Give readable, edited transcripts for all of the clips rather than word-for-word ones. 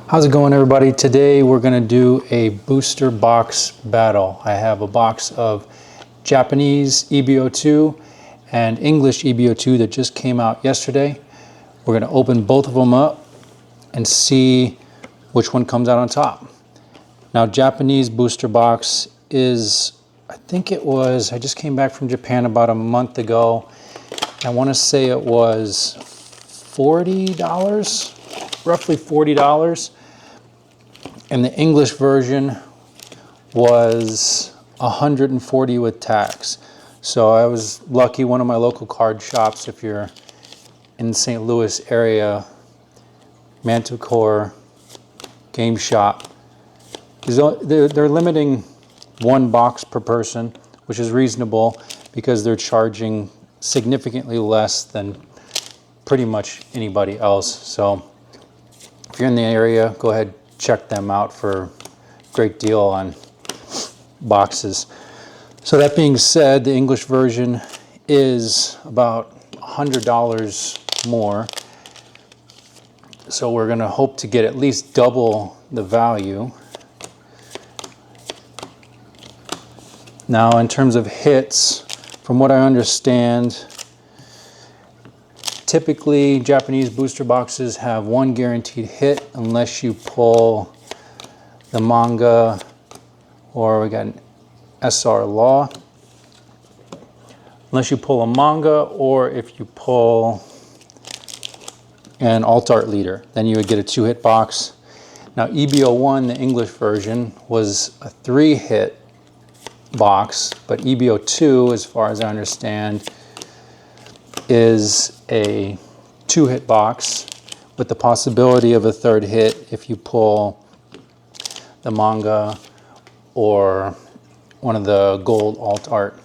How's it going, everybody? Today we're going to do a booster box battle. I have a box of Japanese EB02 and English EB02 that just came out yesterday. We're going to open both of them up and see which one comes out on top. Now, Japanese booster box is, I just came back from Japan about a month ago. I want to say it was $40, roughly $40. And the English version was $140 with tax. So I was lucky. One of my local card shops, if you're in the St. Louis area, Manticore Game Shop, they're limiting one box per person, which is reasonable because they're charging significantly less than pretty much anybody else. So if you're in the area, go ahead, check them out for a great deal on boxes. So that being said, the English version is about $100 more. So we're going to hope to get at least double the value. Now, in terms of hits, from what I understand, typically Japanese booster boxes have one guaranteed hit unless you pull the manga, or we got an SR Law. Unless you pull a manga, or if you pull an alt art leader, then you would get a 2-hit box. Now, EB01, the English version, was a 3-hit box, but EB02, as far as I understand, is a 2-hit box with the possibility of a 3rd hit if you pull the manga or one of the gold alt art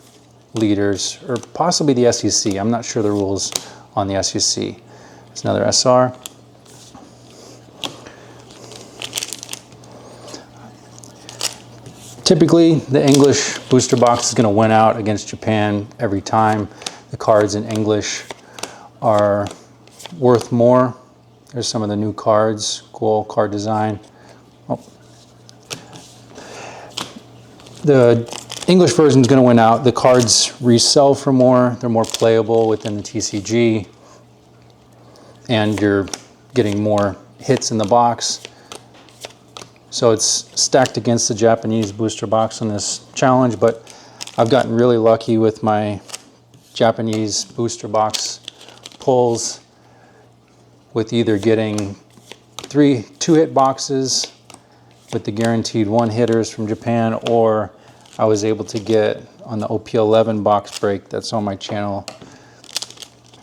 leaders, or possibly the SEC. I'm not sure the rules on the SEC. It's another SR. Typically, the English booster box is going to win out against Japan every time. The cards in English are worth more. There's some of the new cards, cool card design. Oh. The English version is going to win out. The cards resell for more. They're more playable within the TCG. And you're getting more hits in the box. So it's stacked against the Japanese booster box on this challenge, but I've gotten really lucky with my Japanese booster box pulls with either getting 2-hit boxes with the guaranteed 1-hitters from Japan, or I was able to get on the OP11 box break that's on my channel.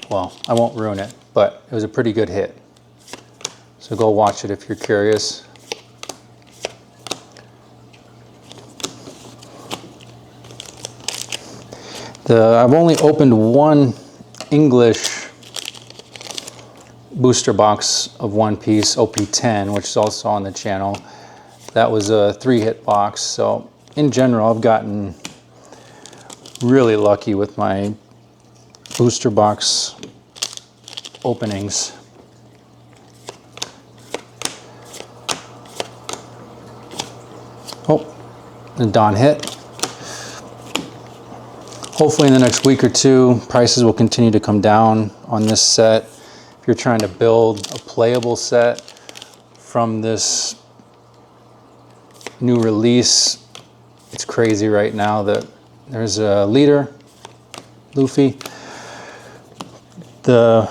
Well, I won't ruin it, but it was a pretty good hit. So go watch it if you're curious. I've only opened one English booster box of One Piece, OP10, which is also on the channel. That was a 3-hit box. So in general, I've gotten really lucky with my booster box openings. Oh, the Don hit. Hopefully in the next week or two, prices will continue to come down on this set. If you're trying to build a playable set from this new release, it's crazy right now that there's a leader, Luffy. The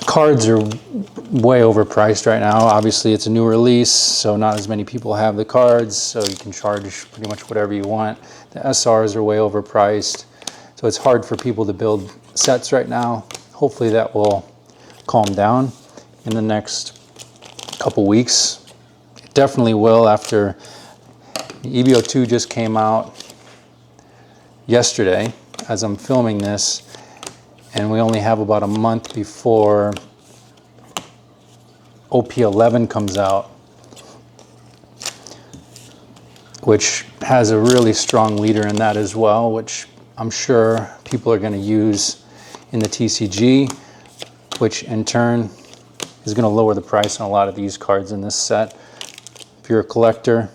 cards are way overpriced right now. Obviously, it's a new release, so not as many people have the cards, so you can charge pretty much whatever you want. The SRs are way overpriced, so it's hard for people to build sets right now. Hopefully that will calm down in the next couple weeks. It definitely will. After the EB02 just came out yesterday as I'm filming this, and we only have about a month before OP11 comes out, which has a really strong leader in that as well, which I'm sure people are going to use in the TCG, which in turn is going to lower the price on a lot of these cards in this set. If you're a collector,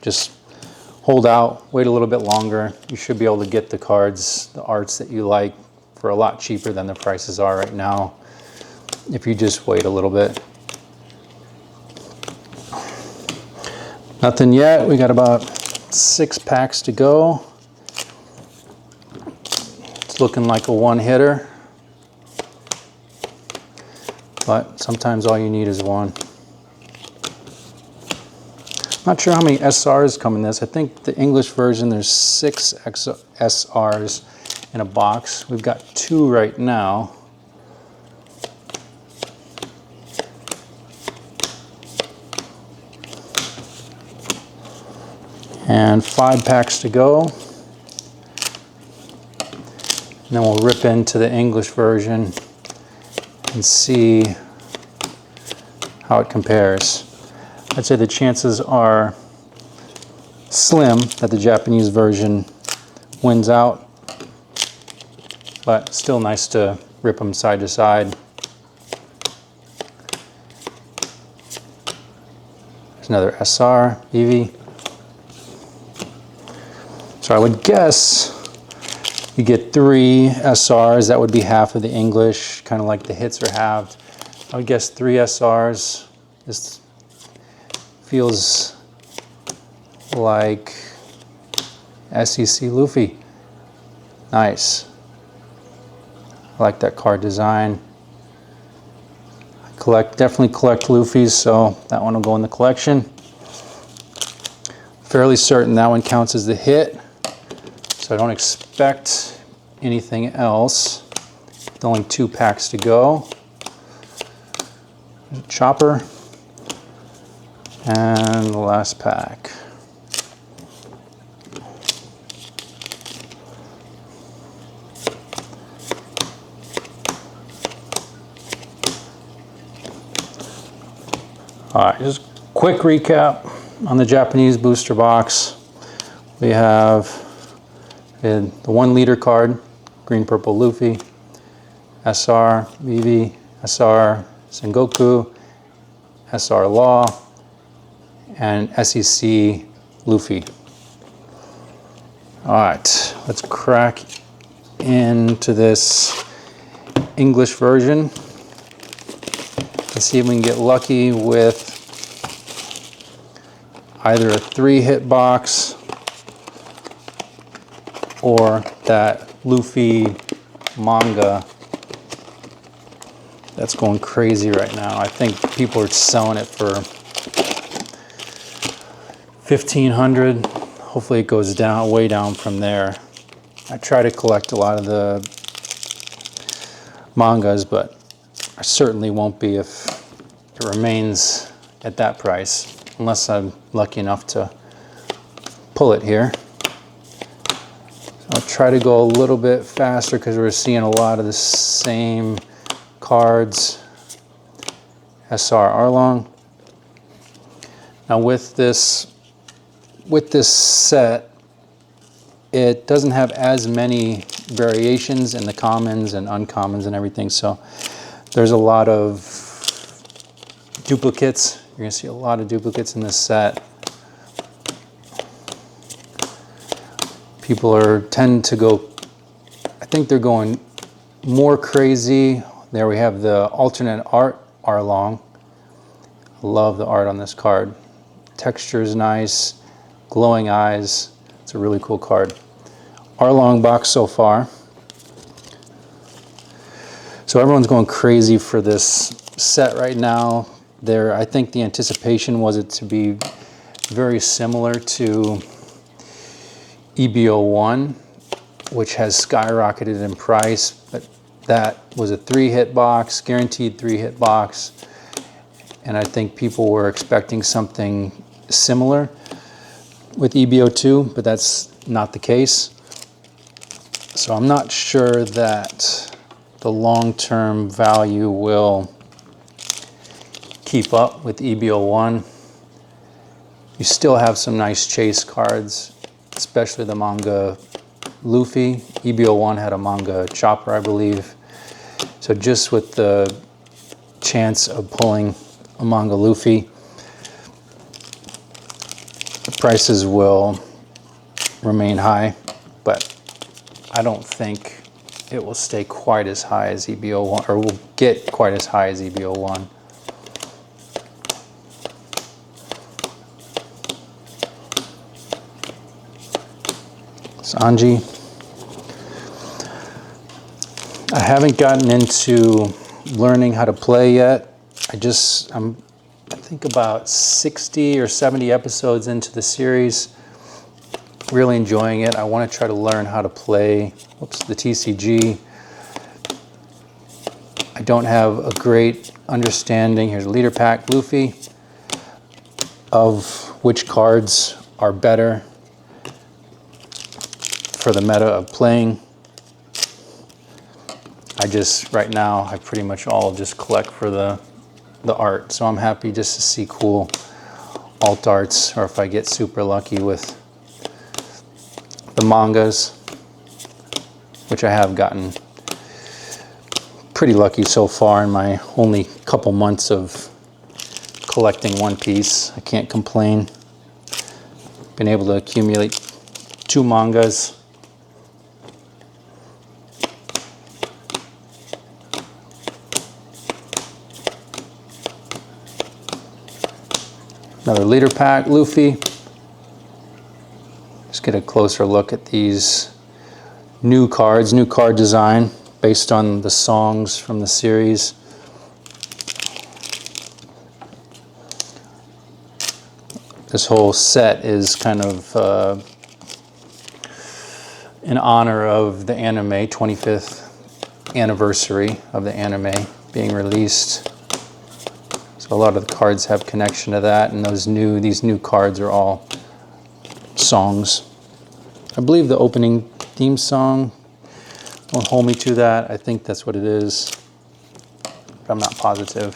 just hold out, wait a little bit longer. You should be able to get the cards, the arts that you like, for a lot cheaper than the prices are right now if you just wait a little bit. Nothing yet. We got about 6 packs to go. It's looking like a one-hitter, but sometimes all you need is one. Not sure how many SRs come in this. I think the English version, there's 6 SRs in a box. We've got 2 right now. And 5 packs to go. And then we'll rip into the English version and see how it compares. I'd say the chances are slim that the Japanese version wins out, but still nice to rip them side to side. There's another SR, EV. So I would guess you get 3 SRs, that would be half of the English, kind of like the hits are halved. I would guess 3 SRs. This feels like SEC Luffy. Nice. I like that card design. Definitely collect Luffys, so that one will go in the collection. Fairly certain that one counts as the hit, so I don't expect anything else. With only 2 packs to go. There's a Chopper. And the last pack. All right, just quick recap on the Japanese booster box. We have the 1 liter card, green, purple Luffy, SR, Vivi, SR, Sengoku, SR Law, and SEC Luffy. All right, let's crack into this English version. Let's see if we can get lucky with either a 3-hit box or that Luffy manga that's going crazy right now. I think people are selling it for $1,500. Hopefully it goes down, way down from there. I try to collect a lot of the mangas, but I certainly won't be if it remains at that price, unless I'm lucky enough to pull it here. So I'll try to go a little bit faster because we're seeing a lot of the same cards. SR Arlong. Now with this set, it doesn't have as many variations in the commons and uncommons and everything, so there's a lot of duplicates. You're going to see a lot of duplicates in this set. People tend to go, I think they're going more crazy. There we have the alternate art Arlong. I love the art on this card. Texture is nice, glowing eyes. It's a really cool card. Arlong box so far. So everyone's going crazy for this set right now. I think the anticipation was it to be very similar to EB01, which has skyrocketed in price, but that was a 3-hit box, guaranteed 3-hit box, and I think people were expecting something similar with EB02, but that's not the case. So I'm not sure that the long-term value will keep up with EB01. You still have some nice chase cards, especially the manga Luffy. EB01 had a manga Chopper, I believe. So just with the chance of pulling a manga Luffy. The prices will remain high, but I don't think it will stay quite as high as EB01, or will get quite as high as EB01. Sanji. I haven't gotten into learning how to play yet. I think about 60 or 70 episodes into the series. Really enjoying it. I want to try to learn how to play the TCG. I don't have a great understanding. Here's a leader pack Luffy of which cards are better for the meta of playing. Right now, I pretty much all just collect for the art. So I'm happy just to see cool alt arts, or if I get super lucky with the mangas, which I have gotten pretty lucky so far in my only couple months of collecting One Piece. I can't complain. Been able to accumulate 2 mangas. Another leader pack, Luffy. Just get a closer look at these new cards, new card design based on the songs from the series. This whole set is kind of in honor of the anime, 25th anniversary of the anime being released. So a lot of the cards have connection to that, and these new cards are all songs. I believe the opening theme song, don't hold me to that. I think that's what it is, but I'm not positive.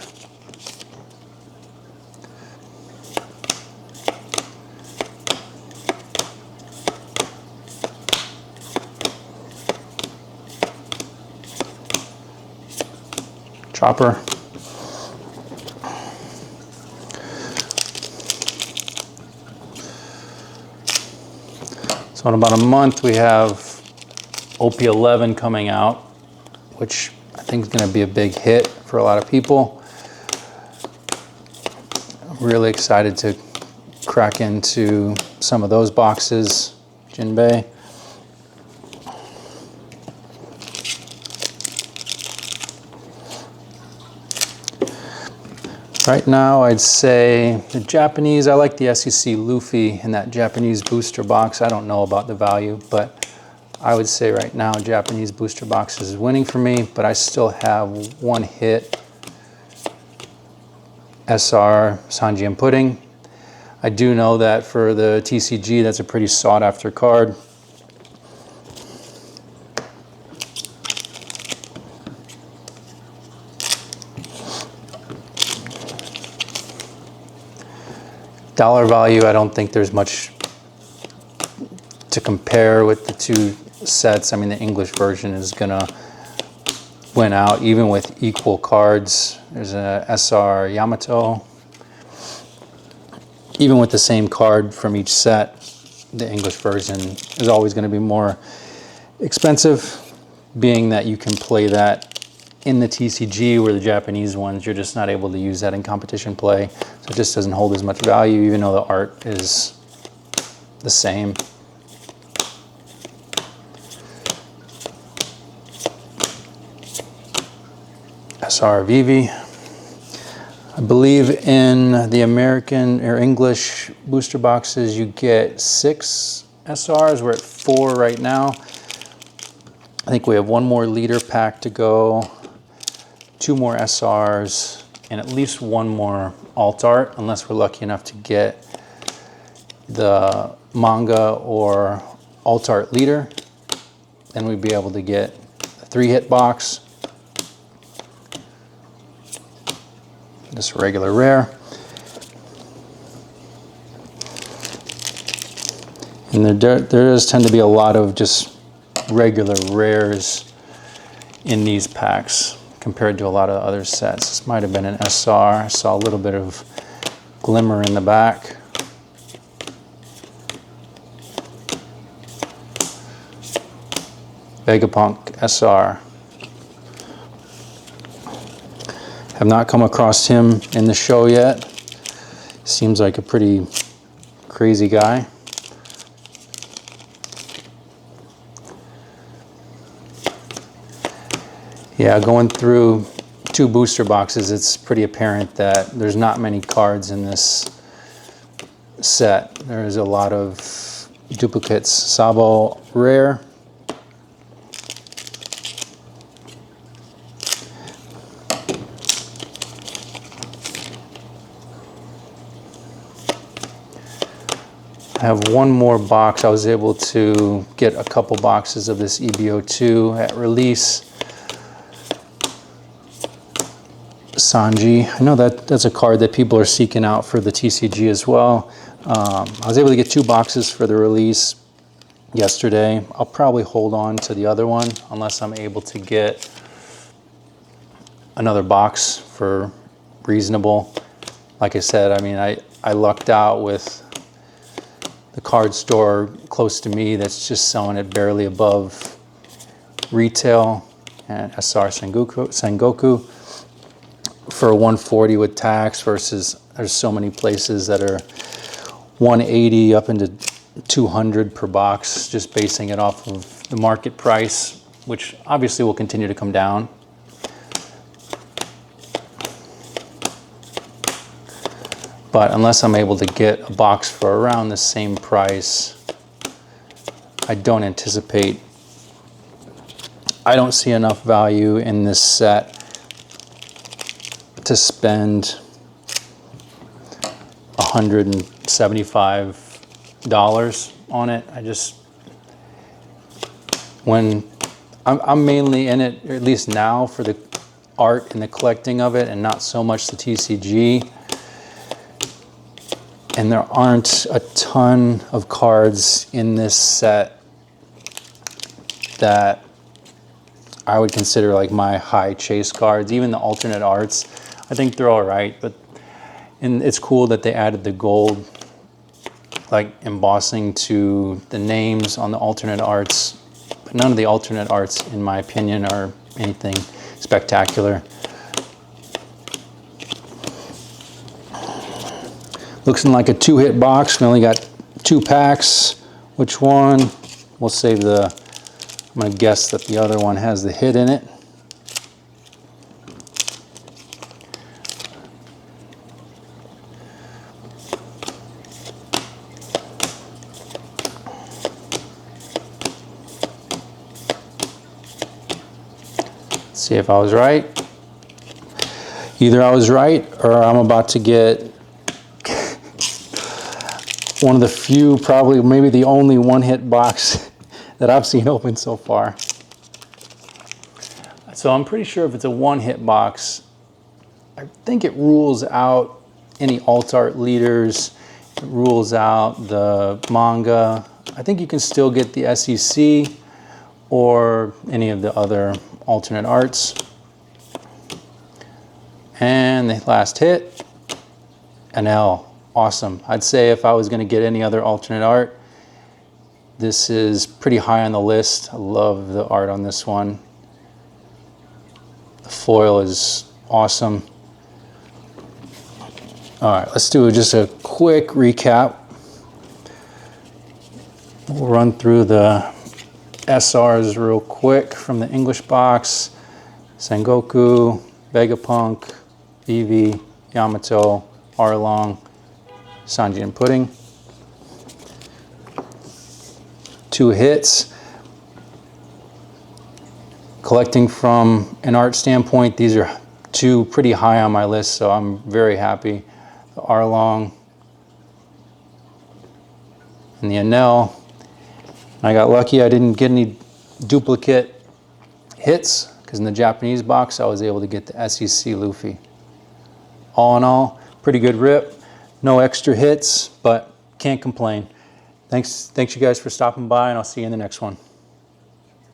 Chopper. So in about a month we have OP11 coming out, which I think is going to be a big hit for a lot of people. I'm really excited to crack into some of those boxes. Jinbei. Right now, I'd say the Japanese, I like the SEC Luffy in that Japanese booster box. I don't know about the value, but I would say right now, Japanese booster box is winning for me, but I still have one hit, SR Sanji and Pudding. I do know that for the TCG, that's a pretty sought after card. Dollar value, I don't think there's much to compare with the 2 sets. I mean, the English version is gonna win out even with equal cards. There's a SR Yamato. Even with the same card from each set, the English version is always gonna be more expensive, being that you can play that in the TCG, where the Japanese ones, you're just not able to use that in competition play. So it just doesn't hold as much value, even though the art is the same. SR Vivi. I believe in the American or English booster boxes, you get 6 SRs. We're at 4 right now. I think we have 1 more leader pack to go, 2 more SRs, and at least 1 more alt art, unless we're lucky enough to get the manga or alt art leader. Then we'd be able to get a 3-hit box. Just a regular rare. And there does tend to be a lot of just regular rares in these packs, compared to a lot of other sets. This might have been an SR. I saw a little bit of glimmer in the back. Vegapunk SR. Have not come across him in the show yet. Seems like a pretty crazy guy. Yeah, going through 2 booster boxes, it's pretty apparent that there's not many cards in this set. There's a lot of duplicates. Sabo rare. I have one more box. I was able to get a couple boxes of this EB02 at release. Sanji. I know that's a card that people are seeking out for the TCG as well. I was able to get 2 boxes for the release yesterday. I'll probably hold on to the other one unless I'm able to get another box for reasonable. Like I said, I mean, I lucked out with the card store close to me that's just selling it barely above retail, and SR Sengoku for 140 with tax, versus there's so many places that are 180 up into 200 per box, just basing it off of the market price, which obviously will continue to come down. But unless I'm able to get a box for around the same price, I don't see enough value in this set to spend $175 on it. When I'm mainly in it, at least now, for the art and the collecting of it, and not so much the TCG. And there aren't a ton of cards in this set that I would consider like my high chase cards. Even the alternate arts, I think they're all right, and it's cool that they added the gold like embossing to the names on the alternate arts. But none of the alternate arts, in my opinion, are anything spectacular. Looks like a 2-hit box. We only got 2 packs. Which one? We'll save I'm gonna guess that the other one has the hit in it. Let's see if I was right. Either I was right or I'm about to get one of the few, probably maybe the only 1-hit box that I've seen open so far. So I'm pretty sure if it's a 1-hit box, I think it rules out any alt art leaders, it rules out the manga. I think you can still get the SEC or any of the other alternate arts. And the last hit, an L. Awesome. I'd say if I was going to get any other alternate art, this is pretty high on the list. I love the art on this one. The foil is awesome. All right, let's do just a quick recap. We'll run through the SRs real quick from the English box. Sengoku, Vegapunk, Eevee, Yamato, Arlong, Sanji and Pudding. 2 hits. Collecting from an art standpoint, these are 2 pretty high on my list, so I'm very happy. The Arlong and the Enel. I got lucky I didn't get any duplicate hits, because in the Japanese box I was able to get the SEC Luffy. All in all, pretty good rip. No extra hits, but can't complain. Thanks you guys for stopping by, and I'll see you in the next one.